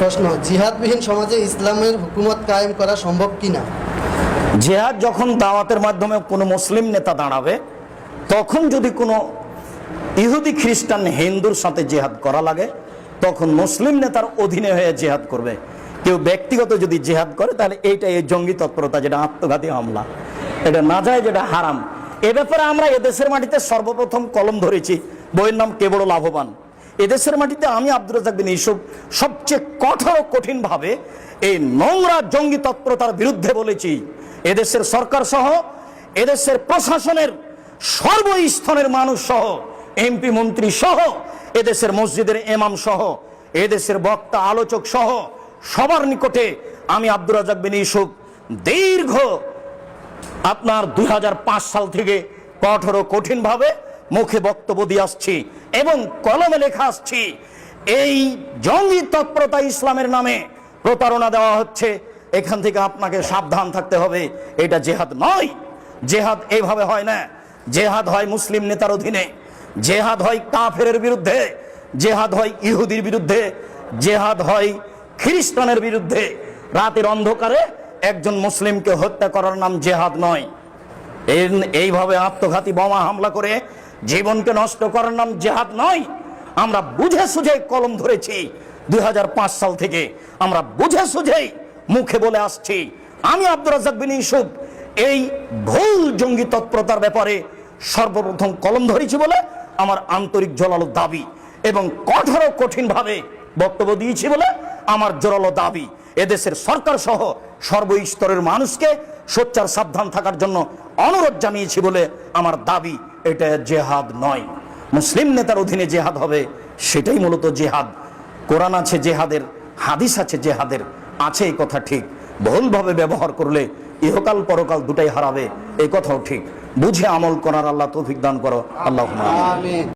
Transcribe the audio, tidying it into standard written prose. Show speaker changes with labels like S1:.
S1: প্রশ্ন, জিহাদবিহীন সমাজে ইসলামের হুকুমত কায়েম করা সম্ভব কিনা?
S2: জিহাদ যখন দাওয়াতের মাধ্যমে কোনো মুসলিম নেতা দাঁড়াবে, তখন যদি কোনো ইহুদি খ্রিস্টান হিন্দুর সাথে জিহাদ করা লাগে, তখন মুসলিম নেতার অধীনে হয়ে জিহাদ করবে। কেউ ব্যক্তিগত যদি জিহাদ করে, তাহলে এইটা এই জঙ্গি তৎপরতা, যেটা আত্মঘাতী হামলা, এটা না যায়, যেটা হারাম। এ ব্যাপারে আমরা এদেশের মাটিতে সর্বপ্রথম কলম ধরেছি, বইয়ের নাম কে বড় লাভবান। এদেশের মাটিতে আমি আব্দুর রাজ্জাক বিন ইউসুফ সবচেয়ে কঠিন ভাবে এই নোংরা জঙ্গি তৎপরতার বিরুদ্ধে বলেছি। এদেশের সরকার সহ, এদেশের প্রশাসনের সর্বস্তরের মানুষ সহ, এমপি মন্ত্রী সহ, এদেশের মসজিদের ইমাম সহ, এদেশের বক্তা আলোচক সহ সবার নিকটে আমি আব্দুর রাজ্জাক বিন ইউসুফ দীর্ঘ আপনার 2005 সাল থেকে কঠিন ভাবে মুখে বক্তব্য দিয়ে আসছি এবং কলমে লেখা আসছি, এই জঙ্গি তৎপরতা ইসলামের নামে প্রতারণা দেওয়া হচ্ছে, এখান থেকে আপনাকে সাবধান থাকতে হবে। এটা জেহাদ নয়, জেহাদ এইভাবে হয় না। জেহাদ হয় মুসলিম নেতার অধীনে, জেহাদ হয় কাফেরের বিরুদ্ধে, জেহাদ হয় ইহুদির বিরুদ্ধে, জেহাদ হয় খ্রিস্টানের বিরুদ্ধে। রাতের অন্ধকারে একজন মুসলিমকে হত্যা করার নাম জেহাদ নয়। এইভাবে আত্মঘাতী বোমা হামলা করে জীবনকে নষ্ট করার নাম জেহাদ নয়। আমরা বুঝে সুঝে কলম ধরেছি 2005 সাল থেকে, আমরা বুঝে সুঝেই মুখে বলে আসছি। আমি আব্দুর রাজ্জাক বিন ইউসুফ এই ভুল জঙ্গি তৎপরতার ব্যাপারে সর্বপ্রথম কলম ধরেছি বলে আমার আন্তরিক জোরালো দাবি, এবং কঠিন ভাবে বক্তব্য দিয়েছি বলে আমার জোরালো দাবি। এদেশের সরকার সহ সর্বস্তরের মানুষকে সোচ্চার সাবধান থাকার জন্য অনুরোধ জানিয়েছি বলে আমার দাবি। এটা জেহাদ নয়, মুসলিম নেতার অধীনে জেহাদ হবে, সেটাই মূলত জেহাদ। কোরআন আছে জেহাদের, হাদিস আছে জেহাদের, আছে এই কথা ঠিক। ভুলভাবে ব্যবহার করলে ইহকাল পরকাল দুটাই হারাবে, এই কথাও ঠিক। বুঝে আমল করার আল্লাহ তৌফিক দান করো, আল্লাহুম্মা আমিন।